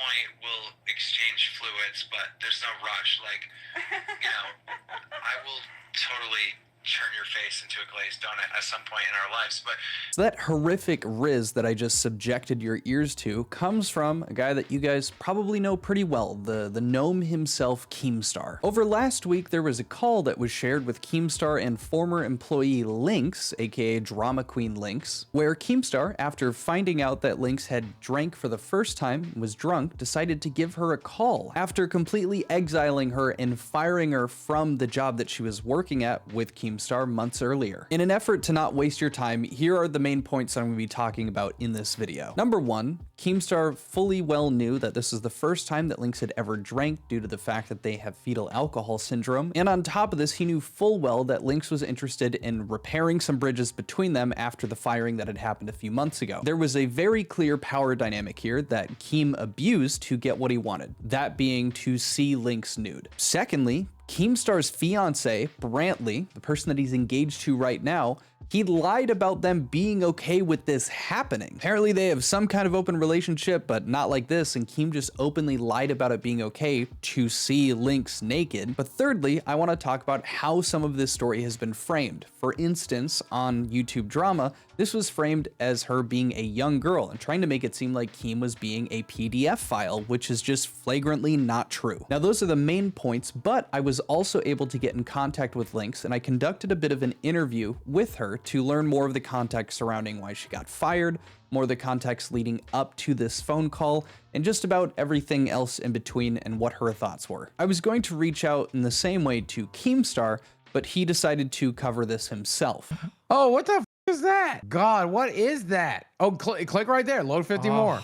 point we'll exchange fluids, but there's no rush. Like, I will totally turn your face into a glazed donut at some point in our lives. But so that horrific riz that I just subjected your ears to comes from a guy that you guys probably know pretty well, the gnome himself, Keemstar. Over last week, there was a call that was shared with Keemstar and former employee Lynx, aka Drama Queen Lynx, where Keemstar, after finding out that Lynx had drank for the first time and was drunk, decided to give her a call after completely exiling her and firing her from the job that she was working at with Keemstar months earlier. In an effort to not waste your time, here are the main points I'm going to be talking about in this video. Number one, Keemstar fully well knew that this is the first time that Lynx had ever drank due to the fact that they have fetal alcohol syndrome, and on top of this, he knew full well that Lynx was interested in repairing some bridges between them after the firing that had happened a few months ago. There was a very clear power dynamic here that Keem abused to get what he wanted, that being to see Lynx nude. Secondly, Keemstar's fiance, Brantley, the person that he's engaged to right now, he lied about them being okay with this happening. Apparently they have some kind of open relationship, but not like this, and Keem just openly lied about it being okay to see Lynx naked. But thirdly, I want to talk about how some of this story has been framed. For instance, on YouTube Drama, this was framed as her being a young girl and trying to make it seem like Keem was being a PDF file, which is just flagrantly not true. Now, those are the main points, but I was also able to get in contact with Lynx, and I conducted a bit of an interview with her to learn more of the context surrounding why she got fired, more of the context leading up to this phone call, and just about everything else in between and what her thoughts were. I was going to reach out in the same way to Keemstar, but he decided to cover this himself. Oh, what the f is that? God, what is that? Oh, click right there. Load 50 more.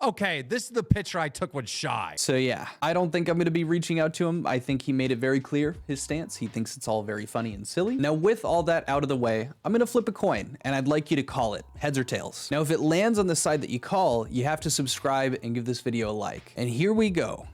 Okay, this is the picture I took with Shy. So yeah, I don't think I'm going to be reaching out to him. I think he made it very clear, his stance. He thinks it's all very funny and silly. Now, with all that out of the way, I'm going to flip a coin, and I'd like you to call it heads or tails. Now, if it lands on the side that you call, you have to subscribe and give this video a like. And here we go.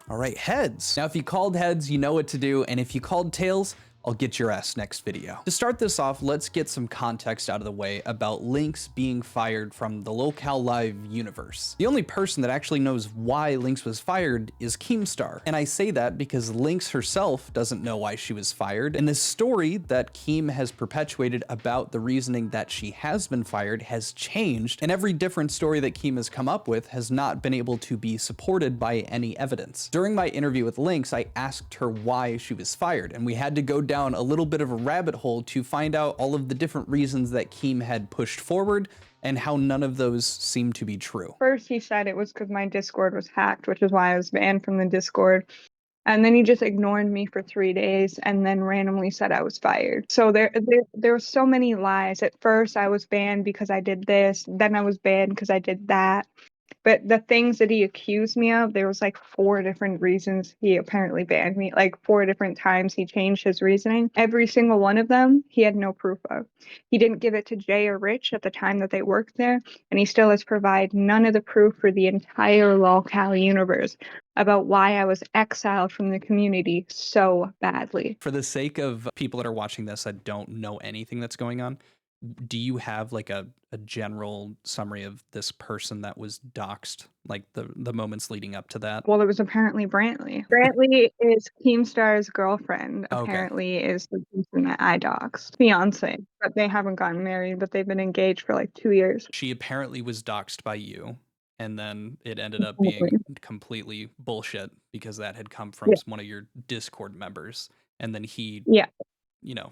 All right, heads. Now, if you called heads, you know what to do, and if you called tails, I'll get your ass next video. To start this off, let's get some context out of the way about Lynx being fired from the Locale Live universe. The only person that actually knows why Lynx was fired is Keemstar, and I say that because Lynx herself doesn't know why she was fired, and the story that Keem has perpetuated about the reasoning that she has been fired has changed, and every different story that Keem has come up with has not been able to be supported by any evidence. During my interview with Lynx, I asked her why she was fired, and we had to go down a little bit of a rabbit hole to find out all of the different reasons that Keem had pushed forward and how none of those seem to be true. First, he said it was because my Discord was hacked, which is why I was banned from the Discord. And then he just ignored me for 3 days and then randomly said I was fired. So there were so many lies. At first, I was banned because I did this. Then I was banned because I did that. But the things that he accused me of, there was like 4 different reasons he apparently banned me. Like 4 different times he changed his reasoning. Every single one of them, he had no proof of. He didn't give it to Jay or Rich at the time that they worked there, and he still has provided none of the proof for the entire Locale universe about why I was exiled from the community so badly. For the sake of people that are watching this that don't know anything that's going on, do you have like a general summary of this person that was doxxed, like the moments leading up to that? Well, it was apparently Brantley. Brantley is Keemstar's girlfriend, Okay. apparently is the person that I doxed. Fiance, but they haven't gotten married, but they've been engaged for like 2 years. She apparently was doxxed by you, and then it ended up being completely bullshit because that had come from one of your Discord members, and then he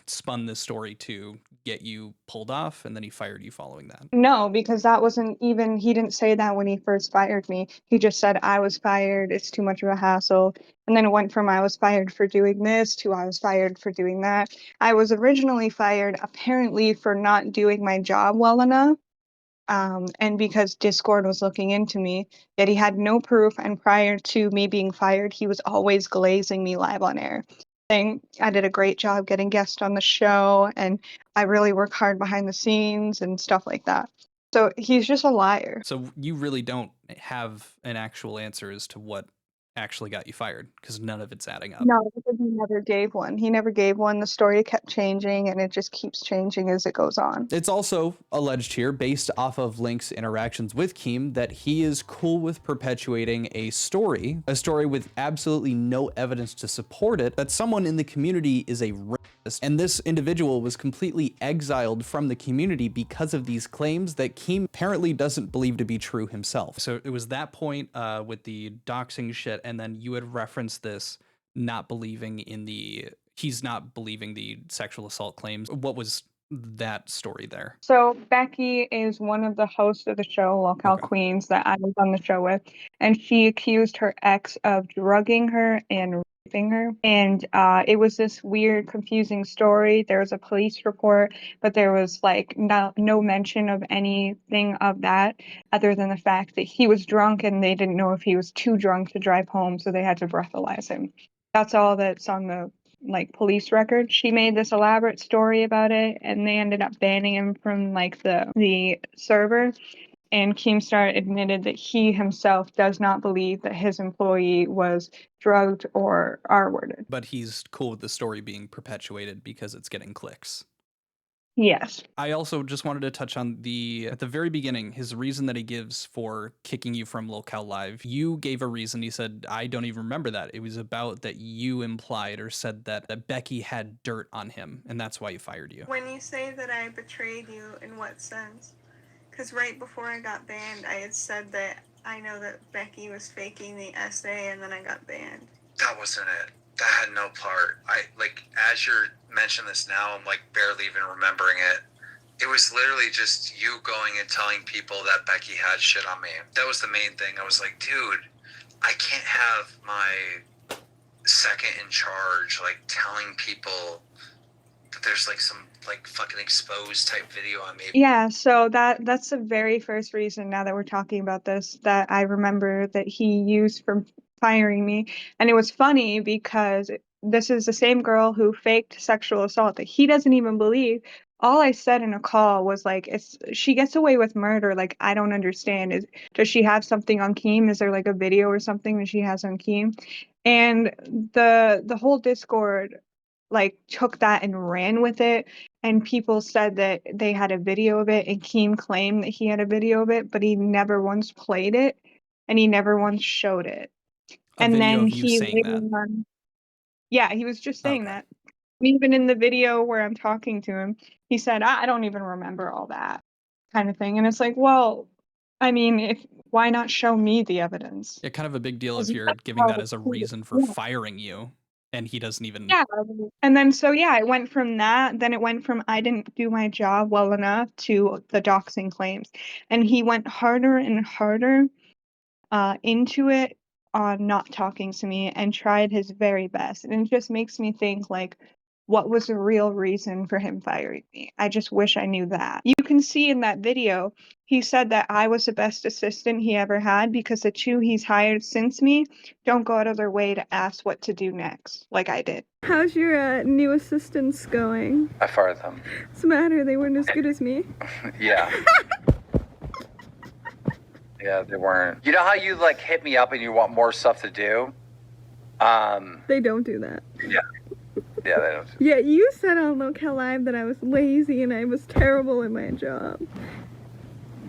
spun this story to get you pulled off, and then he fired you following that. No, because that wasn't even, he didn't say that when he first fired me. He just said I was fired, it's too much of a hassle. And then it went from I was fired for doing this to I was fired for doing that. I was originally fired apparently for not doing my job well enough. And because Discord was looking into me, yet he had no proof, and prior to me being fired, he was always glazing me live on air, saying I did a great job getting guests on the show, and I really work hard behind the scenes and stuff like that. So he's just a liar. So you really don't have an actual answer as to what actually got you fired, because none of it's adding up. No, because he never gave one. He never gave one. The story kept changing, and it just keeps changing as it goes on. It's also alleged here, based off of Lynx's interactions with Keem, that he is cool with perpetuating a story with absolutely no evidence to support it, that someone in the community is a racist, and this individual was completely exiled from the community because of these claims that Keem apparently doesn't believe to be true himself. So it was that point with the doxing shit, and then you had referenced this not believing in he's not believing the sexual assault claims. What was that story there? So Becky is one of the hosts of the show, Locale Queens, that I was on the show with, and she accused her ex of drugging her and raping her. And it was this weird, confusing story. There was a police report, but there was like no mention of anything of that, other than the fact that he was drunk and they didn't know if he was too drunk to drive home, so they had to breathalyze him. That's all that's on the police record. She made this elaborate story about it, and they ended up banning him from the server. And Keemstar admitted that he himself does not believe that his employee was drugged or R-worded. But he's cool with the story being perpetuated because it's getting clicks. Yes. I also just wanted to touch on at the very beginning, his reason that he gives for kicking you from Locale Live. You gave a reason. He said, I don't even remember that. It was about that you implied or said that Becky had dirt on him, and that's why he fired you. When you say that I betrayed you, in what sense? Because right before I got banned, I had said that I know that Becky was faking the essay, and then I got banned. That wasn't it. That had no part. As you're mentioning this now, I'm barely even remembering it. It was literally just you going and telling people that Becky had shit on me. That was the main thing. I was like, dude, I can't have my second in charge telling people that there's some fucking exposed type video on me. Yeah, so that's the very first reason, now that we're talking about this, that I remember that he used for firing me. And it was funny because this is the same girl who faked sexual assault that he doesn't even believe. All I said in a call was she gets away with murder. I don't understand. Does she have something on Keem? Is there a video or something that she has on Keem? And the whole Discord took that and ran with it, and people said that they had a video of it, and Keem claimed that he had a video of it, but he never once played it and he never once showed it. And then he later on, yeah, he was just saying that. Even in the video where I'm talking to him, he said, I don't even remember all that kind of thing. And it's well, I mean, why not show me the evidence? Yeah, kind of a big deal if you're giving that as a reason for firing you, and he doesn't even... Yeah, and then it went from that, then it went from I didn't do my job well enough to the doxing claims. And he went harder and harder into it on not talking to me and tried his very best. And it just makes me think what was the real reason for him firing me? I just wish I knew that. You can see in that video, he said that I was the best assistant he ever had because the two he's hired since me don't go out of their way to ask what to do next, like I did. How's your new assistants going? I fired them. What's the matter? They weren't as good as me? Yeah. Yeah, they weren't. You know how you hit me up and you want more stuff to do? They don't do that. Yeah. Yeah, they don't. Yeah, you said on Locale Live that I was lazy and I was terrible at my job.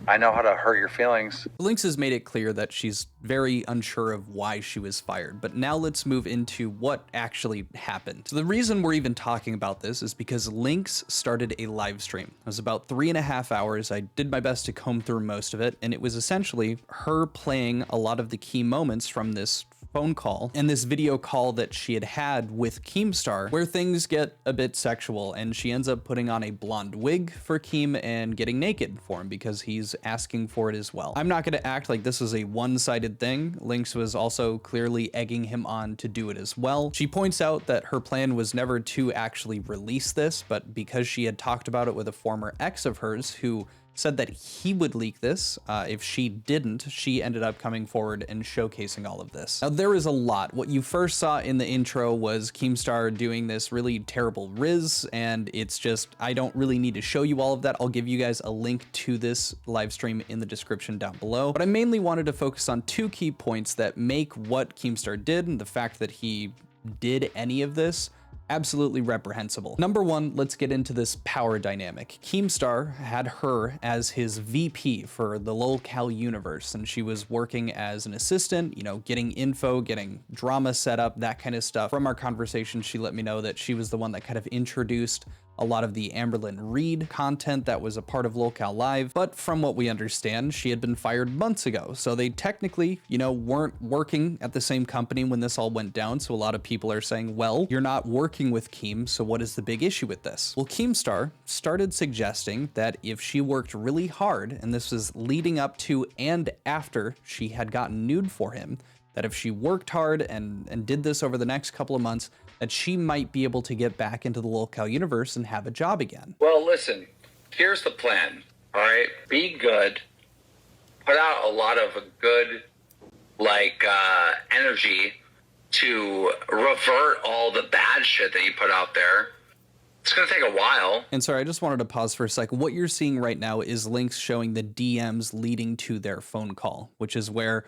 I know how to hurt your feelings. Lynx has made it clear that she's very unsure of why she was fired, but now let's move into what actually happened. So the reason we're even talking about this is because Lynx started a live stream. It was about 3.5 hours. I did my best to comb through most of it, and it was essentially her playing a lot of the key moments from this phone call and this video call that she had with Keemstar, where things get a bit sexual, and she ends up putting on a blonde wig for Keem and getting naked for him because he's asking for it as well. I'm not going to act like this is a one-sided thing. Lynx was also clearly egging him on to do it as well. She points out that her plan was never to actually release this, but because she had talked about it with a former ex of hers who said that he would leak this. If she didn't, she ended up coming forward and showcasing all of this. Now, there is a lot. What you first saw in the intro was Keemstar doing this really terrible riz, and it's just, I don't really need to show you all of that. I'll give you guys a link to this live stream in the description down below. But I mainly wanted to focus on two key points that make what Keemstar did and the fact that he did any of this absolutely reprehensible. Number one, let's get into this power dynamic. Keemstar had her as his VP for the lolcal universe, and she was working as an assistant, you know, getting info, getting drama set up, that kind of stuff. From our conversation, she let me know that she was the one that kind of introduced a lot of the Amberlyn Reed content that was a part of Lolcal Live, but from what we understand, she had been fired months ago. So they technically, you know, weren't working at the same company when this all went down. So a lot of people are saying, well, you're not working with Keem, so what is the big issue with this? Well, Keemstar started suggesting that if she worked really hard, and this was leading up to and after she had gotten nude for him, that if she worked hard and did this over the next couple of months, that she might be able to get back into the Lolcal universe and have a job again. Well, listen, here's the plan, all right? Be good. Put out a lot of good, energy to revert all the bad shit that you put out there. It's going to take a while. And sorry, I just wanted to pause for a second. What you're seeing right now is Lynx showing the DMs leading to their phone call, which is where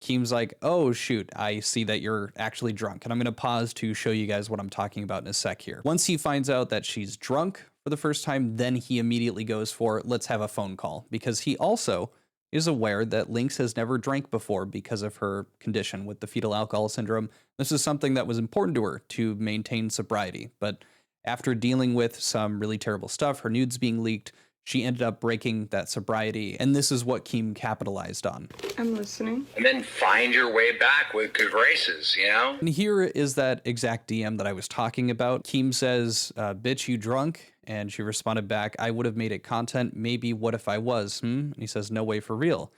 Keem's like, oh shoot, I see that you're actually drunk. And I'm going to pause to show you guys what I'm talking about in a sec here. Once he finds out that she's drunk for the first time, then he immediately goes for, let's have a phone call, because he also is aware that Lynx has never drank before because of her condition with the fetal alcohol syndrome. This is something that was important to her to maintain sobriety. But after dealing with some really terrible stuff, her nudes being leaked, she ended up breaking that sobriety, and this is what Keem capitalized on. I'm listening. And then find your way back with good graces, you know? And here is that exact DM that I was talking about. Keem says, bitch, you drunk? And she responded back, I would have made it content. Maybe what if I was, And he says, no way for real.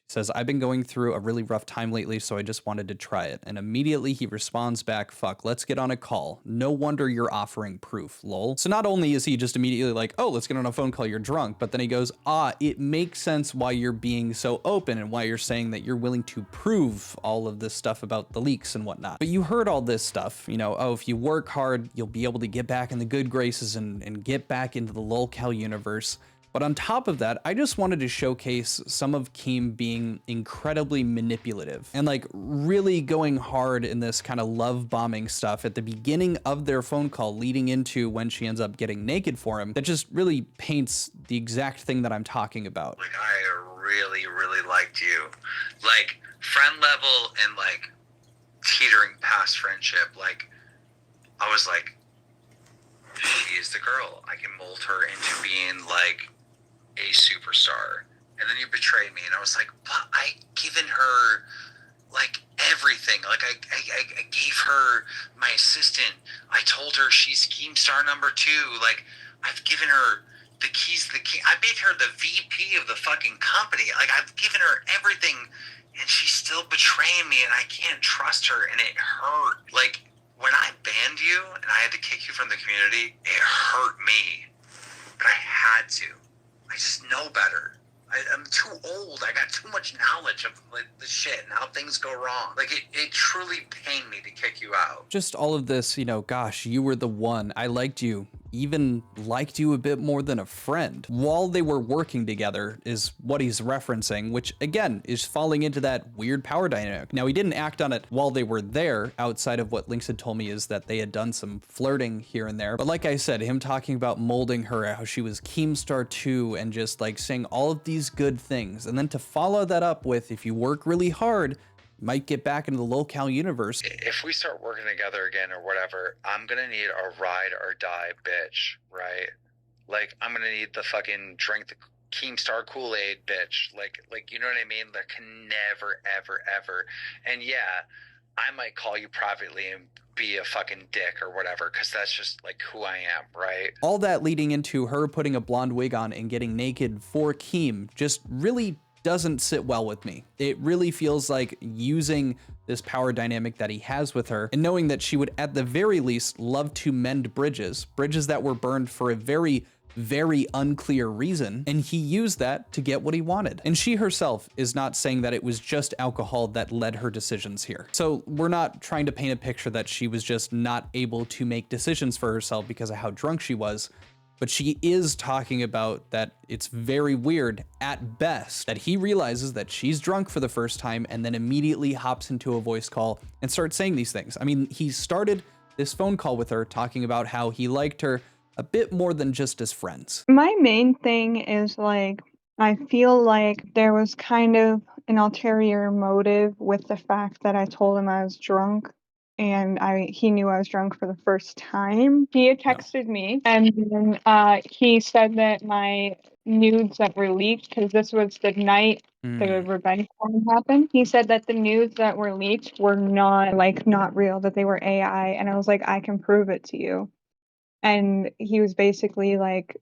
She says, I've been going through a really rough time lately, so I just wanted to try it. And immediately he responds back, fuck, let's get on a call. No wonder you're offering proof, lol. So not only is he just immediately like, oh, let's get on a phone call, you're drunk, but then he goes, it makes sense why you're being so open and why you're saying that you're willing to prove all of this stuff about the leaks and whatnot. But you heard all this stuff, you know, oh, if you work hard, you'll be able to get back in the good graces and get back into the Lolcal universe. But on top of that, I just wanted to showcase some of Keem being incredibly manipulative and like really going hard in this kind of love bombing stuff at the beginning of their phone call leading into when she ends up getting naked for him. That just really paints the exact thing that I'm talking about. Like, I really, really liked you. Like, friend level and like teetering past friendship. Like, I was like, she is the girl. I can mold her into being like a superstar. And then you betrayed me, and I was like, but I given her like everything. Like I gave her my assistant. I told her she's Keemstar number 2. Like, I've given her the keys to the key. I made her the VP of the fucking company. Like, I've given her everything, and she's still betraying me, and I can't trust her, and it hurt. Like, when I banned you and I had to kick you from the community, it hurt me. But I had to. I just know better. I'm too old. I got too much knowledge of like the shit and how things go wrong. Like, it truly pained me to kick you out. Just all of this, you know, gosh, you were the one. I liked you. Even liked you a bit more than a friend. While they were working together is what he's referencing, which again is falling into that weird power dynamic. Now, he didn't act on it while they were there. Outside of what Lynx had told me is that they had done some flirting here and there. But like I said, him talking about molding her, how she was Keemstar 2 and just like saying all of these good things. And then to follow that up with, if you work really hard, might get back into the Lolcal universe. If we start working together again or whatever, I'm gonna need a ride or die bitch, right? Like, I'm gonna need the fucking drink the Keemstar Kool-Aid bitch. Like, you know what I mean? That can never, ever, ever. And yeah, I might call you privately and be a fucking dick or whatever, because that's just like who I am, right? All that leading into her putting a blonde wig on and getting naked for Keem just really doesn't sit well with me. It really feels like using this power dynamic that he has with her and knowing that she would at the very least love to mend bridges that were burned for a very very unclear reason, and he used that to get what he wanted. And she herself is not saying that it was just alcohol that led her decisions here. So we're not trying to paint a picture that she was just not able to make decisions for herself because of how drunk she was. But she is talking about that it's very weird at best that he realizes that she's drunk for the first time and then immediately hops into a voice call and starts saying these things. I mean, he started this phone call with her talking about how he liked her a bit more than just as friends. My main thing is like, I feel like there was kind of an ulterior motive with the fact that I told him I was drunk and he knew I was drunk for the first time. He had texted me and then he said that my nudes that were leaked, because this was the night the revenge porn happened. He said that the nudes that were leaked were not real, that they were AI. And I was like, I can prove it to you. And he was basically like,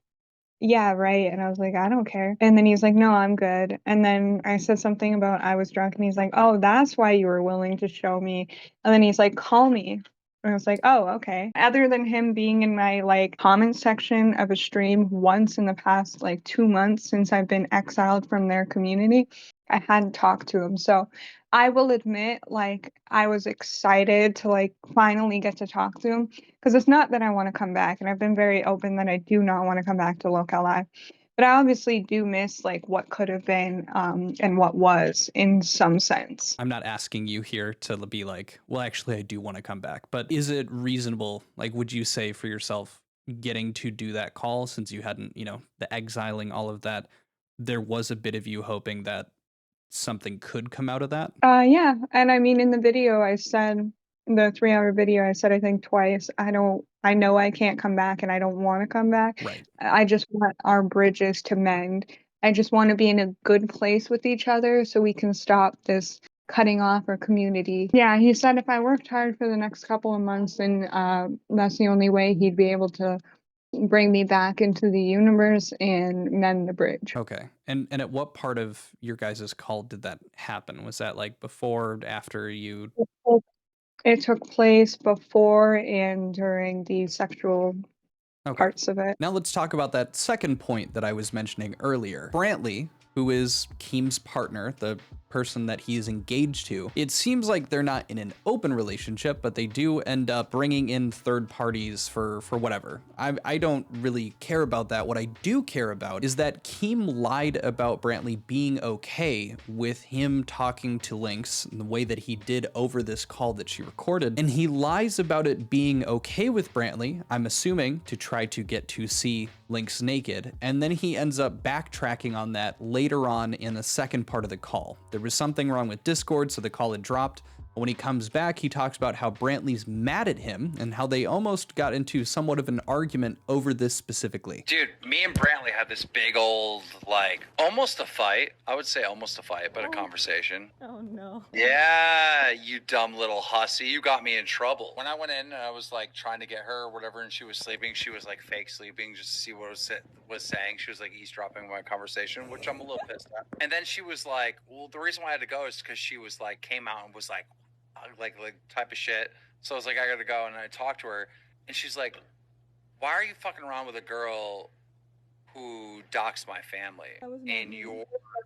yeah, right. And I was like, I don't care. And then he's like, no, I'm good. And then I said something about I was drunk, and he's like, oh, that's why you were willing to show me. And then he's like, call me. And I was like, oh, okay. Other than him being in my like comment section of a stream once in the past like 2 months since I've been exiled from their community, I hadn't talked to him. So I will admit, like, I was excited to like finally get to talk to him, because it's not that I want to come back, and I've been very open that I do not want to come back to Locale Live. But I obviously do miss like what could have been and what was in some sense. I'm not asking you here to be like, well, actually, I do want to come back. But is it reasonable? Like, would you say for yourself, getting to do that call, since you hadn't, the exiling, all of that, there was a bit of you hoping that something could come out of that? Yeah. And I mean, in the video, I said, the 3-hour video, I said, I think twice, I know I can't come back and I don't want to come back. Right. I just want our bridges to mend. I just want to be in a good place with each other so we can stop this cutting off our community. Yeah, he said if I worked hard for the next couple of months, then that's the only way he'd be able to bring me back into the universe and mend the bridge. Okay. And at what part of your guys' call did that happen? Was that like before, after you? It took place before and during the sexual parts of it. Now let's talk about that second point that I was mentioning earlier. Brantley, who is Keem's partner, the person that he is engaged to, it seems like they're not in an open relationship, but they do end up bringing in third parties for whatever. I don't really care about that. What I do care about is that Keem lied about Brantley being okay with him talking to Lynx in the way that he did over this call that she recorded, and he lies about it being okay with Brantley, I'm assuming, to try to get to see Lynx naked, and then he ends up backtracking on that later on in the second part of the call. There was something wrong with Discord, so the call had dropped. But when he comes back, he talks about how Brantley's mad at him and how they almost got into somewhat of an argument over this specifically. Dude, me and Brantley had this big old, like, almost a fight. I would say almost a fight, but a conversation. Oh no. Yeah, you dumb little hussy. You got me in trouble. When I went in and I was like trying to get her or whatever, and she was sleeping, she was like fake sleeping just to see what was saying. She was like eavesdropping my conversation, which I'm a little pissed at. And then she was like, well, the reason why I had to go is because she was like, came out and was like type of shit. So I was like, I gotta go. And I talked to her and she's like, why are you fucking around with a girl who doxed my family? And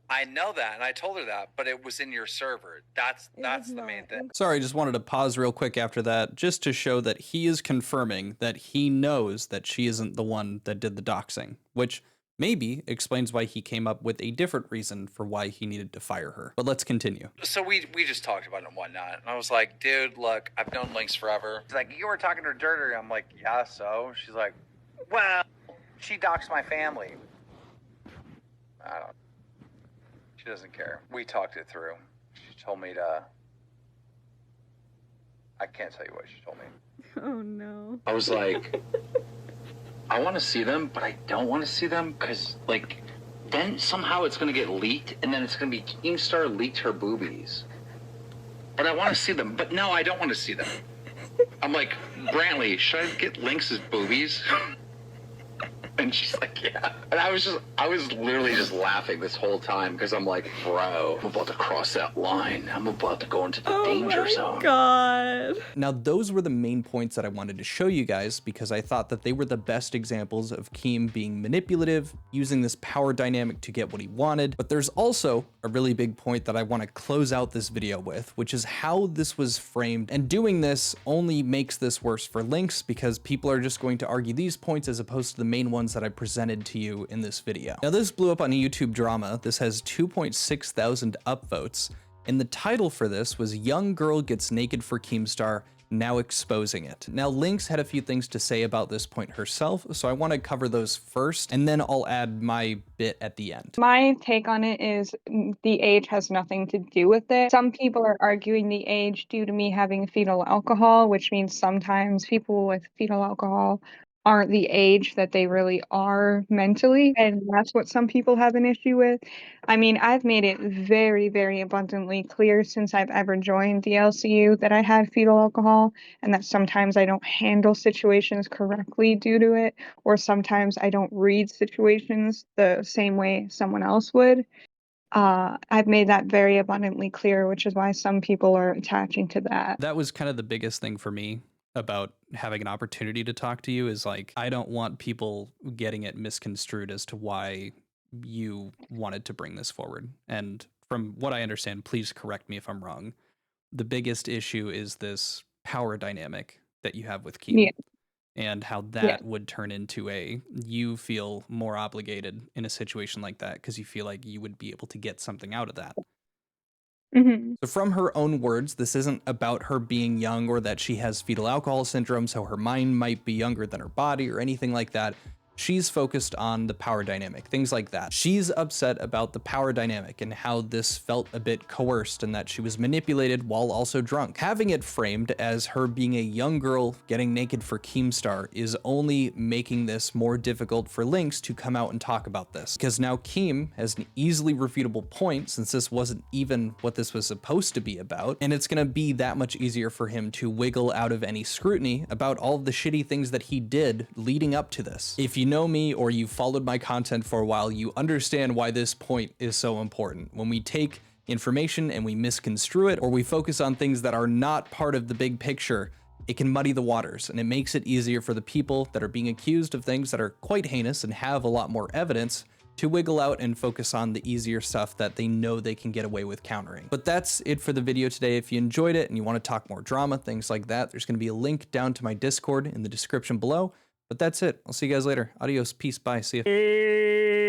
I know that, and I told her that, but it was in your server. That's the main thing. Sorry, just wanted to pause real quick after that, just to show that he is confirming that he knows that she isn't the one that did the doxing, which maybe explains why he came up with a different reason for why he needed to fire her. But let's continue. So we just talked about it and whatnot, and I was like, dude, look, I've known Lynx forever. She's like, you were talking to her dirty. I'm like, yeah, so? She's like, well, she doxed my family. I don't. She doesn't care. We talked it through. She told me to. I can't tell you what she told me. Oh no. I was like, I want to see them, but I don't want to see them because, like, then somehow it's going to get leaked, and then it's going to be Keemstar leaked her boobies. But I want to see them. But no, I don't want to see them. I'm like, Brantley, should I get Lynx's boobies? And she's like, yeah. And I was literally just laughing this whole time because I'm like, bro, I'm about to cross that line. I'm about to go into the danger zone. God. Now, those were the main points that I wanted to show you guys because I thought that they were the best examples of Keem being manipulative, using this power dynamic to get what he wanted. But there's also a really big point that I want to close out this video with, which is how this was framed. And doing this only makes this worse for Lynx because people are just going to argue these points as opposed to the main ones that I presented to you in this video. Now, this blew up on YouTube Drama. This has 2.6 thousand upvotes. And the title for this was Young Girl Gets Naked for Keemstar, Now Exposing It. Now, Lynx had a few things to say about this point herself, so I want to cover those first, and then I'll add my bit at the end. My take on it is the age has nothing to do with it. Some people are arguing the age due to me having fetal alcohol, which means sometimes people with fetal alcohol aren't the age that they really are mentally, and that's what some people have an issue with. I mean, I've made it very, very abundantly clear since I've ever joined the LCU that I had fetal alcohol and that sometimes I don't handle situations correctly due to it, or sometimes I don't read situations the same way someone else would. I've made that very abundantly clear, which is why some people are attaching to that. That was kind of the biggest thing for me about having an opportunity to talk to you is like, I don't want people getting it misconstrued as to why you wanted to bring this forward. And from what I understand, please correct me if I'm wrong, the biggest issue is this power dynamic that you have with Keem. Yeah. And how that would turn into you feel more obligated in a situation like that because you feel like you would be able to get something out of that. Mm-hmm. So from her own words, this isn't about her being young or that she has fetal alcohol syndrome, so her mind might be younger than her body or anything like that. She's focused on the power dynamic, things like that. She's upset about the power dynamic and how this felt a bit coerced and that she was manipulated while also drunk. Having it framed as her being a young girl getting naked for Keemstar is only making this more difficult for Lynx to come out and talk about this. Because now Keem has an easily refutable point since this wasn't even what this was supposed to be about, and it's gonna be that much easier for him to wiggle out of any scrutiny about all of the shitty things that he did leading up to this. If you know me or you've followed my content for a while, you understand why this point is so important. When we take information and we misconstrue it, or we focus on things that are not part of the big picture, it can muddy the waters, and it makes it easier for the people that are being accused of things that are quite heinous and have a lot more evidence to wiggle out and focus on the easier stuff that they know they can get away with countering. But that's it for the video today. If you enjoyed it and you want to talk more drama, things like that, there's going to be a link down to my Discord in the description below. But that's it. I'll see you guys later. Adios. Peace. Bye. See ya.